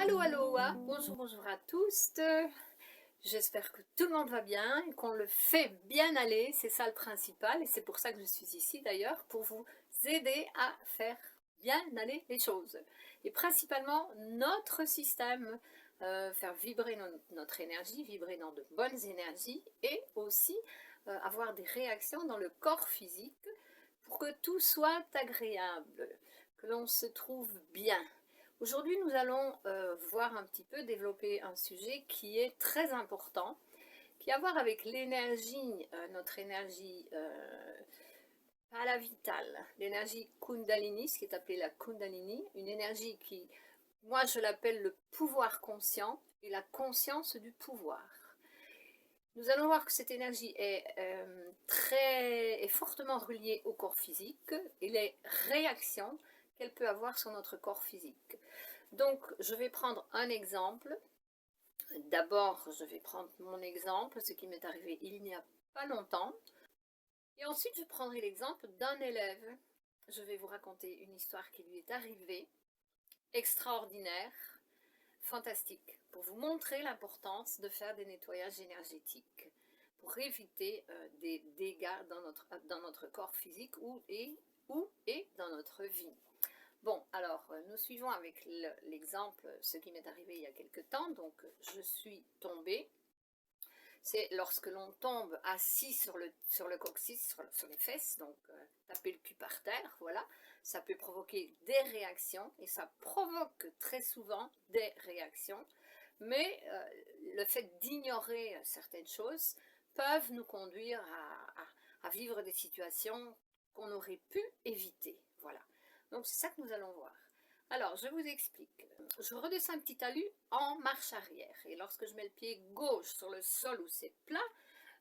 Allô, allô, bonjour, bonjour à tous. J'espère que tout le monde va bien et qu'on le fait bien aller. C'est ça le principal et c'est pour ça que je suis ici d'ailleurs, pour vous aider à faire bien aller les choses. Et principalement notre système, faire vibrer notre énergie, vibrer dans de bonnes énergies et aussi avoir des réactions dans le corps physique pour que tout soit agréable, que l'on se trouve bien. Aujourd'hui, nous allons voir un petit peu, développer un sujet qui est très important, qui a à voir avec l'énergie, notre énergie pas la vitale, l'énergie Kundalini, ce qui est appelé la Kundalini, une énergie qui, moi je l'appelle le pouvoir conscient et la conscience du pouvoir. Nous allons voir que cette énergie est fortement reliée au corps physique et les réactions qu'elle peut avoir sur notre corps physique. Donc, je vais prendre un exemple. D'abord, je vais prendre mon exemple, ce qui m'est arrivé il n'y a pas longtemps. Et ensuite, je prendrai l'exemple d'un élève. Je vais vous raconter une histoire qui lui est arrivée, extraordinaire, fantastique, pour vous montrer l'importance de faire des nettoyages énergétiques, pour éviter des dégâts dans notre corps physique et dans notre vie. Bon, alors, nous suivons avec l'exemple, ce qui m'est arrivé il y a quelque temps. Donc, je suis tombée. C'est lorsque l'on tombe assis sur le coccyx, sur les fesses, donc taper le cul par terre, voilà. Ça peut provoquer des réactions, et ça provoque très souvent des réactions. Mais le fait d'ignorer certaines choses peuvent nous conduire à vivre des situations qu'on aurait pu éviter, voilà. Donc c'est ça que nous allons voir. Alors je vous explique. Je redescends un petit talus en marche arrière et lorsque je mets le pied gauche sur le sol où c'est plat,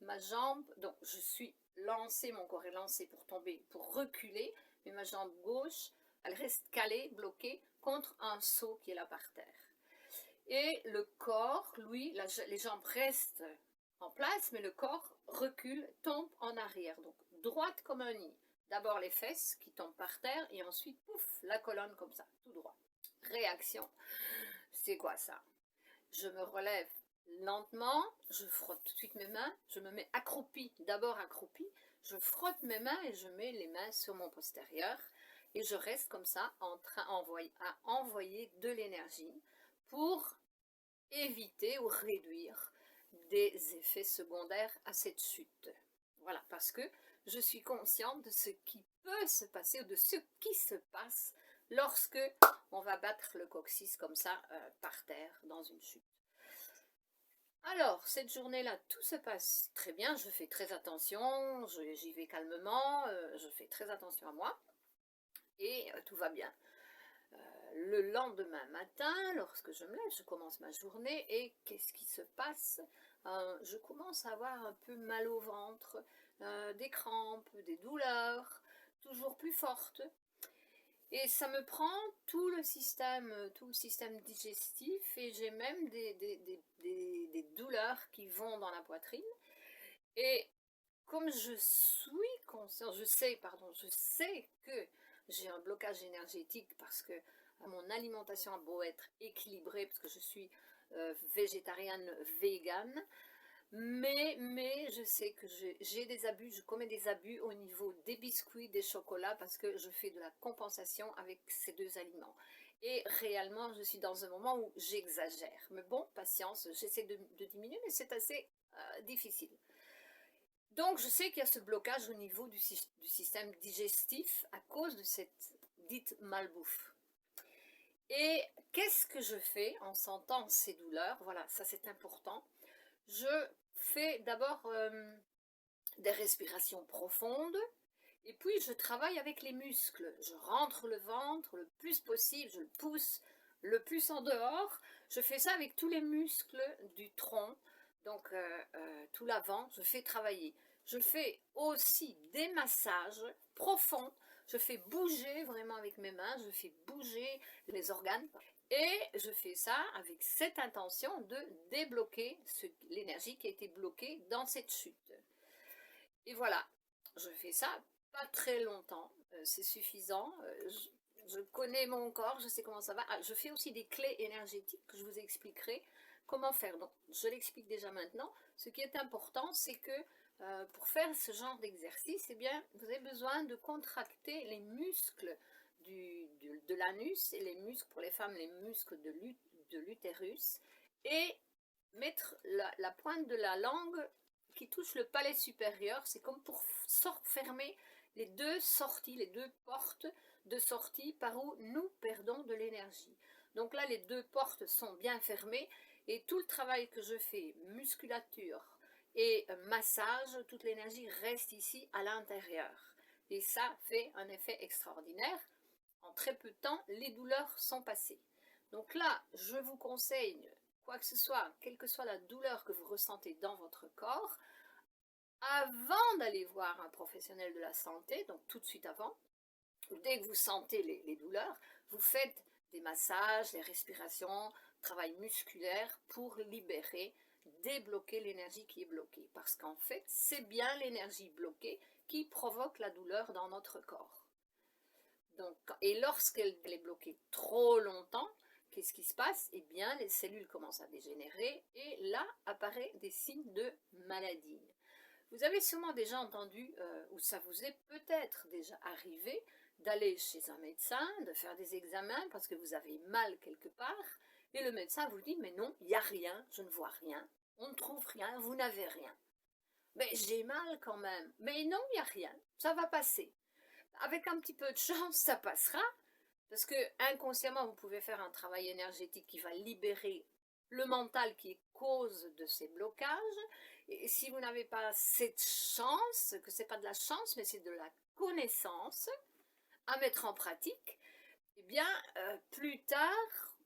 ma jambe, donc je suis lancée, mon corps est lancé pour tomber, pour reculer, mais ma jambe gauche, elle reste calée, bloquée contre un seau qui est là par terre. Et le corps, lui, les jambes restent en place, mais le corps recule, tombe en arrière, donc droite comme un nid. D'abord les fesses qui tombent par terre et ensuite, pouf, la colonne comme ça, tout droit. Réaction, c'est quoi ça? Je me relève lentement, je frotte tout de suite mes mains, je me mets accroupie, d'abord accroupie, je frotte mes mains et je mets les mains sur mon postérieur et je reste comme ça en train à envoyer de l'énergie pour éviter ou réduire des effets secondaires à cette chute. Voilà, parce que je suis consciente de ce qui peut se passer ou de ce qui se passe lorsque on va battre le coccyx comme ça par terre dans une chute. Alors, cette journée-là, tout se passe très bien, je fais très attention, j'y vais calmement, je fais très attention à moi et tout va bien. Le lendemain matin, lorsque je me lève, je commence ma journée et qu'est-ce qui se passe? Je commence à avoir un peu mal au ventre, des crampes, des douleurs, toujours plus fortes. Et ça me prend tout le système digestif et j'ai même des douleurs qui vont dans la poitrine. Et comme je suis consciente, je sais que j'ai un blocage énergétique parce que mon alimentation a beau être équilibrée, parce que je suis végétarienne, végane, mais je sais que j'ai des abus, je commets des abus au niveau des biscuits, des chocolats, parce que je fais de la compensation avec ces deux aliments. Et réellement, je suis dans un moment où j'exagère. Mais bon, patience, j'essaie de diminuer, mais c'est assez difficile. Donc, je sais qu'il y a ce blocage au niveau du système digestif à cause de cette dite malbouffe. Et qu'est-ce que je fais en sentant ces douleurs? Voilà, ça c'est important. Je fais d'abord des respirations profondes et puis je travaille avec les muscles. Je rentre le ventre le plus possible, je le pousse le plus en dehors. Je fais ça avec tous les muscles du tronc, donc tout l'avant, je fais travailler. Je fais aussi des massages profonds. Je fais bouger vraiment avec mes mains, je fais bouger les organes. Et je fais ça avec cette intention de débloquer l'énergie qui a été bloquée dans cette chute. Et voilà, je fais ça pas très longtemps, c'est suffisant. je connais mon corps, je sais comment ça va. Ah, je fais aussi des clés énergétiques que je vous expliquerai comment faire. Donc, je l'explique déjà maintenant. Ce qui est important, c'est que pour faire ce genre d'exercice, eh bien, vous avez besoin de contracter les muscles de l'anus et les muscles, pour les femmes, les muscles de l'utérus, et mettre la pointe de la langue qui touche le palais supérieur. C'est comme pour fermer les deux sorties, les deux portes de sortie par où nous perdons de l'énergie. Donc là, les deux portes sont bien fermées et tout le travail que je fais, musculature et massage, toute l'énergie reste ici à l'intérieur. Et ça fait un effet extraordinaire. En très peu de temps, les douleurs sont passées. Donc là, je vous conseille, quoi que ce soit, quelle que soit la douleur que vous ressentez dans votre corps, avant d'aller voir un professionnel de la santé, donc tout de suite avant, dès que vous sentez les douleurs, vous faites des massages, des respirations, travail musculaire pour libérer, débloquer l'énergie qui est bloquée. Parce qu'en fait, c'est bien l'énergie bloquée qui provoque la douleur dans notre corps. Donc, et lorsqu'elle est bloquée trop longtemps, qu'est-ce qui se passe? Eh bien, les cellules commencent à dégénérer et là apparaissent des signes de maladie. Vous avez sûrement déjà entendu, ou ça vous est peut-être déjà arrivé, d'aller chez un médecin, de faire des examens parce que vous avez mal quelque part, et le médecin vous dit, mais non, il n'y a rien, je ne vois rien, on ne trouve rien, vous n'avez rien. Mais j'ai mal quand même. Mais non, il n'y a rien, ça va passer. Avec un petit peu de chance, ça passera, parce que inconsciemment, vous pouvez faire un travail énergétique qui va libérer le mental qui est cause de ces blocages. Et si vous n'avez pas cette chance, que ce n'est pas de la chance, mais c'est de la connaissance à mettre en pratique, eh bien, plus tard,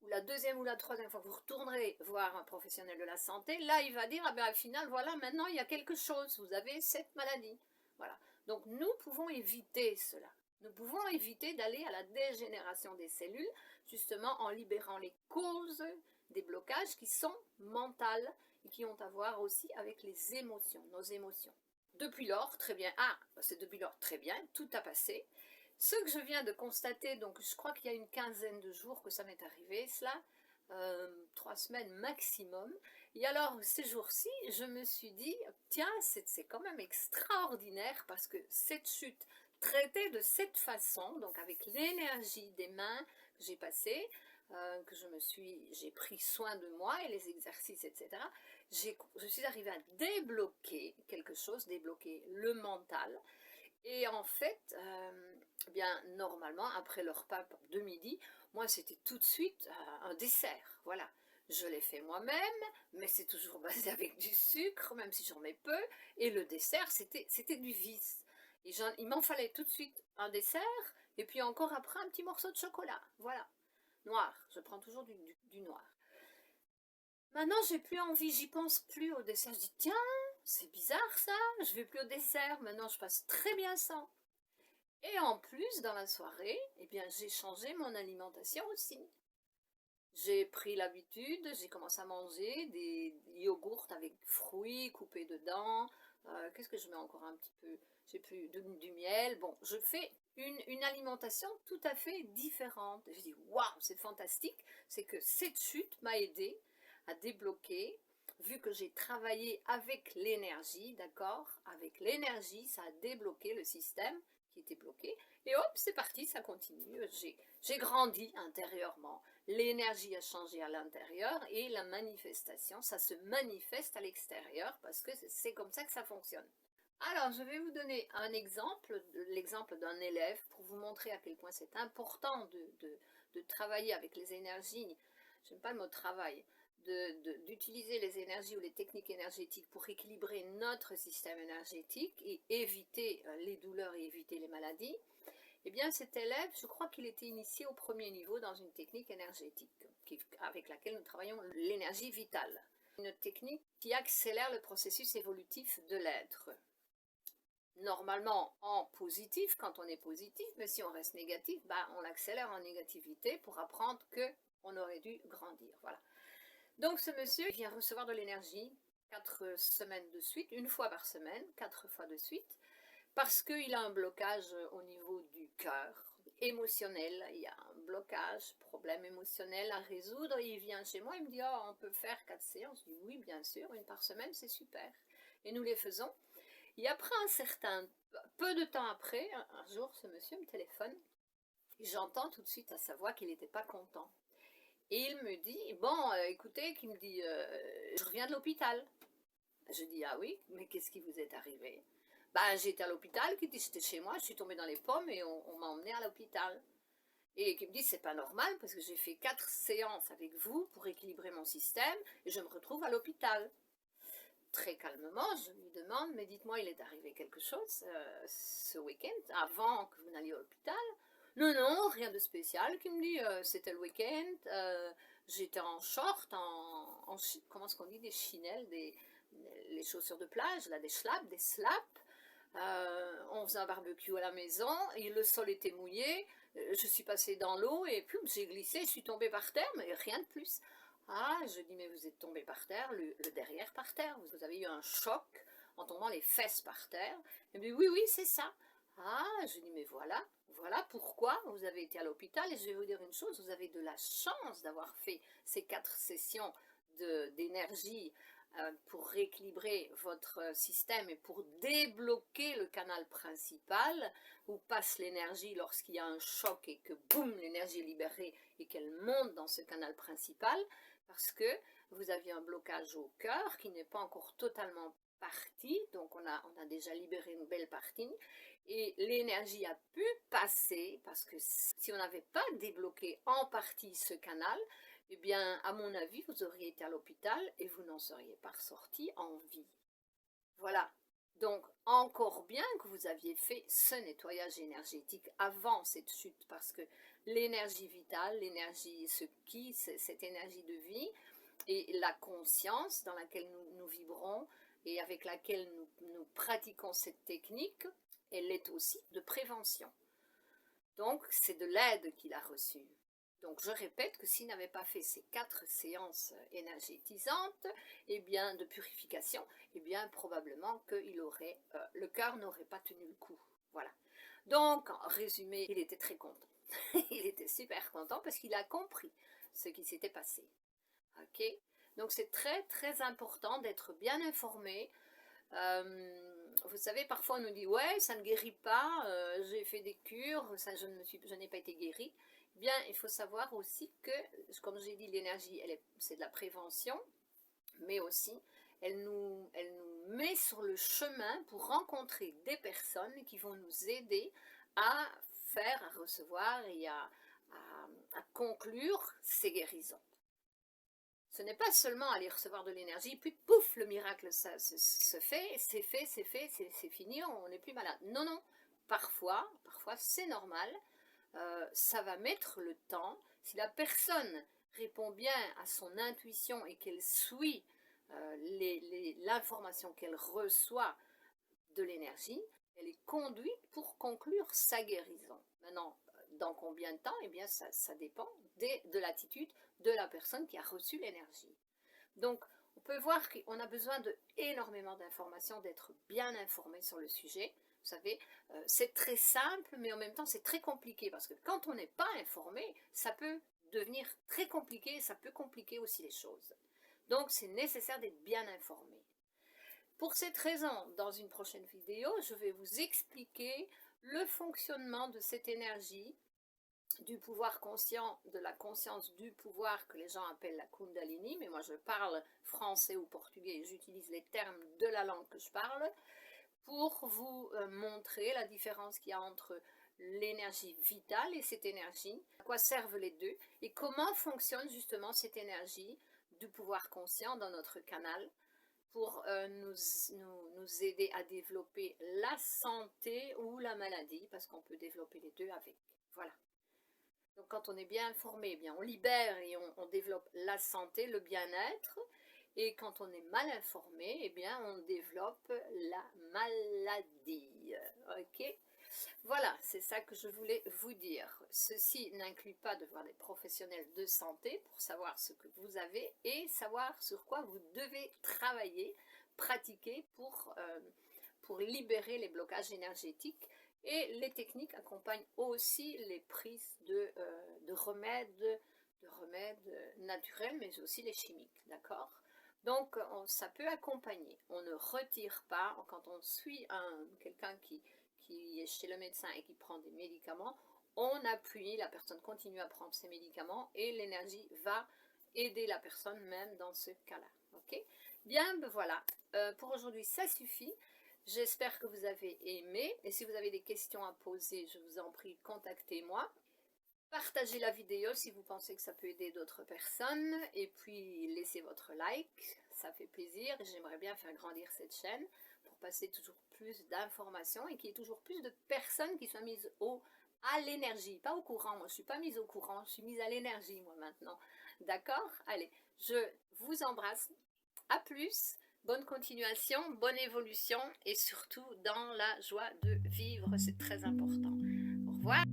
ou la deuxième ou la troisième fois que vous retournerez voir un professionnel de la santé, là, il va dire, ah ben, au final, voilà, maintenant, il y a quelque chose, vous avez cette maladie. Voilà. Donc, nous pouvons éviter cela. Nous pouvons éviter d'aller à la dégénération des cellules, justement en libérant les causes des blocages qui sont mentales et qui ont à voir aussi avec les émotions, nos émotions. Depuis lors, très bien, c'est depuis lors, très bien, tout a passé. Ce que je viens de constater, donc je crois qu'il y a une quinzaine de jours que ça m'est arrivé, cela, 3 semaines maximum. Et alors, ces jours-ci, je me suis dit, tiens, c'est quand même extraordinaire parce que cette chute traitée de cette façon, donc avec l'énergie des mains que j'ai passées, que j'ai pris soin de moi et les exercices, etc., je suis arrivée à débloquer quelque chose, débloquer le mental. Et en fait, bien normalement, après le repas de midi, moi c'était tout de suite un dessert, voilà. Je l'ai fait moi-même, mais c'est toujours basé avec du sucre, même si j'en mets peu. Et le dessert, c'était du vice. Et il m'en fallait tout de suite un dessert, et puis encore après un petit morceau de chocolat, voilà. Noir, je prends toujours du noir. Maintenant, j'ai plus envie, j'y pense plus au dessert. Je dis, tiens, c'est bizarre ça, je vais plus au dessert, maintenant je passe très bien sans. Et en plus, dans la soirée, eh bien, j'ai changé mon alimentation aussi. J'ai pris l'habitude, j'ai commencé à manger des yogourts avec fruits coupés dedans. Qu'est-ce que je mets encore un petit peu? J'ai plus du miel. Bon, je fais une alimentation tout à fait différente. J'ai dit, waouh, c'est fantastique. C'est que cette chute m'a aidé à débloquer, vu que j'ai travaillé avec l'énergie, d'accord? Avec l'énergie, ça a débloqué le système qui était bloqué. Et hop, c'est parti, ça continue. J'ai grandi intérieurement. L'énergie a changé à l'intérieur et la manifestation, ça se manifeste à l'extérieur parce que c'est comme ça que ça fonctionne. Alors, je vais vous donner un exemple, l'exemple d'un élève pour vous montrer à quel point c'est important de travailler avec les énergies. J'aime pas le mot travail, d'utiliser les énergies ou les techniques énergétiques pour équilibrer notre système énergétique et éviter les douleurs et éviter les maladies. Eh bien, cet élève, je crois qu'il était initié au premier niveau dans une technique énergétique avec laquelle nous travaillons l'énergie vitale. Une technique qui accélère le processus évolutif de l'être. Normalement en positif quand on est positif, mais si on reste négatif, on l'accélère en négativité pour apprendre qu'on aurait dû grandir. Voilà. Donc ce monsieur vient recevoir de l'énergie 4 semaines de suite, une fois par semaine, 4 fois de suite, parce qu'il a un blocage au niveau du cœur. émotionnel, il y a un blocage, problème émotionnel à résoudre, il vient chez moi, il me dit « Oh, on peut faire 4 séances ?» Je dis « Oui, bien sûr, une par semaine, c'est super. » Et nous les faisons. Et après peu de temps après, un jour, ce monsieur me téléphone, et j'entends tout de suite à sa voix qu'il n'était pas content. Et il me dit « Bon, écoutez, qui me dit je reviens de l'hôpital. » Je dis « Ah oui, mais qu'est-ce qui vous est arrivé ?» Ben, j'étais à l'hôpital, qui dit j'étais chez moi, je suis tombée dans les pommes et on m'a emmenée à l'hôpital. Et qui me dit c'est pas normal parce que j'ai fait 4 séances avec vous pour équilibrer mon système et je me retrouve à l'hôpital. Très calmement, je lui demande mais dites-moi il est arrivé quelque chose ce week-end avant que vous n'alliez à l'hôpital? Non, non, rien de spécial, qui me dit c'était le week-end, j'étais en short, comment est-ce qu'on dit, des chinelles, les chaussures de plage, là, des slaps. On faisait un barbecue à la maison et le sol était mouillé, je suis passée dans l'eau et puis j'ai glissé, je suis tombée par terre, mais rien de plus. Ah, je dis, mais vous êtes tombée par terre, le derrière par terre, vous avez eu un choc en tombant les fesses par terre. Il me dit, oui, oui, c'est ça. Ah, je dis, mais voilà pourquoi vous avez été à l'hôpital et je vais vous dire une chose, vous avez de la chance d'avoir fait ces 4 sessions d'énergie pour rééquilibrer votre système et pour débloquer le canal principal où passe l'énergie lorsqu'il y a un choc et que boum, l'énergie est libérée et qu'elle monte dans ce canal principal parce que vous aviez un blocage au cœur qui n'est pas encore totalement parti, donc on a déjà libéré une belle partie et l'énergie a pu passer parce que si on n'avait pas débloqué en partie ce canal, eh bien, à mon avis, vous auriez été à l'hôpital et vous n'en seriez pas ressorti en vie. Voilà. Donc, encore bien que vous aviez fait ce nettoyage énergétique avant cette chute, parce que l'énergie vitale, l'énergie, cette énergie de vie, et la conscience dans laquelle nous vibrons et avec laquelle nous pratiquons cette technique, elle est aussi de prévention. Donc, c'est de l'aide qu'il a reçue. Donc, je répète que s'il n'avait pas fait ces 4 séances énergétisantes, eh bien, de purification, eh bien, probablement que le cœur n'aurait pas tenu le coup. Voilà. Donc, en résumé, il était très content. Il était super content parce qu'il a compris ce qui s'était passé. Ok? Donc, c'est très, très important d'être bien informé. Vous savez, parfois on nous dit ouais, ça ne guérit pas, j'ai fait des cures, je n'ai pas été guérie. Bien, il faut savoir aussi que, comme j'ai dit, l'énergie, c'est de la prévention, mais aussi elle nous met sur le chemin pour rencontrer des personnes qui vont nous aider à recevoir et à conclure ces guérisons. Ce n'est pas seulement aller recevoir de l'énergie, puis pouf, le miracle se fait, c'est fini, on n'est plus malade. Non, non, parfois c'est normal, ça va mettre le temps. Si la personne répond bien à son intuition et qu'elle suit l'information qu'elle reçoit de l'énergie, elle est conduite pour conclure sa guérison. Maintenant, dans combien de temps? Eh bien, ça dépend de l'attitude de la personne qui a reçu l'énergie. Donc, on peut voir qu'on a besoin d'énormément d'informations, d'être bien informé sur le sujet. Vous savez, c'est très simple, mais en même temps, c'est très compliqué, parce que quand on n'est pas informé, ça peut devenir très compliqué, ça peut compliquer aussi les choses. Donc, c'est nécessaire d'être bien informé. Pour cette raison, dans une prochaine vidéo, je vais vous expliquer le fonctionnement de cette énergie, du pouvoir conscient, de la conscience du pouvoir que les gens appellent la Kundalini, mais moi je parle français ou portugais et j'utilise les termes de la langue que je parle pour vous montrer la différence qu'il y a entre l'énergie vitale et cette énergie, à quoi servent les deux et comment fonctionne justement cette énergie du pouvoir conscient dans notre canal pour nous aider à développer la santé ou la maladie, parce qu'on peut développer les deux avec. Voilà. Donc quand on est bien informé, eh bien, on libère et on développe la santé, le bien-être. Et quand on est mal informé, eh bien, on développe la maladie. Ok? Voilà, c'est ça que je voulais vous dire. Ceci n'inclut pas de voir des professionnels de santé pour savoir ce que vous avez et savoir sur quoi vous devez travailler, pratiquer pour libérer les blocages énergétiques Et les techniques accompagnent aussi les prises de remèdes naturels, mais aussi les chimiques, d'accord? Donc, ça peut accompagner. On ne retire pas, quand on suit quelqu'un qui est chez le médecin et qui prend des médicaments, on appuie, la personne continue à prendre ses médicaments et l'énergie va aider la personne même dans ce cas-là. Ok? Bien, ben voilà. Pour aujourd'hui, ça suffit. J'espère que vous avez aimé. Et si vous avez des questions à poser, je vous en prie, contactez-moi. Partagez la vidéo si vous pensez que ça peut aider d'autres personnes. Et puis, laissez votre like. Ça fait plaisir. J'aimerais bien faire grandir cette chaîne pour passer toujours plus d'informations et qu'il y ait toujours plus de personnes qui soient mises à l'énergie. Pas au courant. Moi, je ne suis pas mise au courant. Je suis mise à l'énergie, moi, maintenant. D'accord? Allez, je vous embrasse. À plus. Bonne continuation, bonne évolution et surtout dans la joie de vivre. C'est très important. Au revoir.